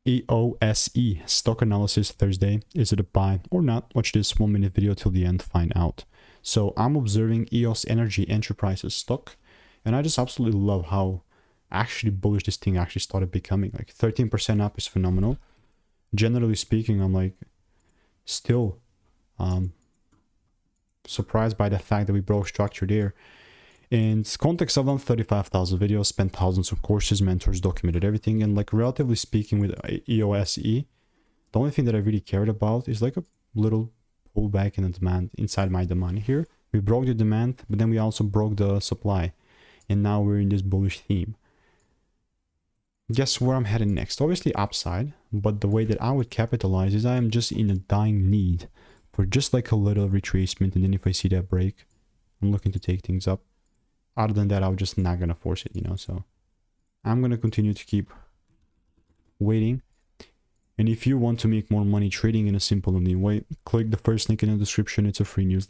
EOSE Stock Analysis Thursday. Is it a buy or not? Watch this 1-minute video till the end to find out. So I'm observing Eos Energy Enterprises stock, and I just absolutely love how actually bullish this thing actually started becoming. Like 13% up is phenomenal. Generally speaking, I'm like still surprised by the fact that we broke structure there. In context of them, 35,000 videos, spent thousands of courses, mentors, documented everything, and like relatively speaking with EOSE, the only thing that I really cared about is like a little pullback in the demand inside my demand here. We broke the demand, but then we also broke the supply, and now we're in this bullish theme. Guess where I'm heading next? Obviously upside, but the way that I would capitalize is I am just in a dying need for just like a little retracement, and then if I see that break, I'm looking to take things up. Other than that, I'm just not gonna force it, you know, so I'm gonna continue to keep waiting. And if you want to make more money trading in a simple and way, click the first link in the description. It's a free newsletter.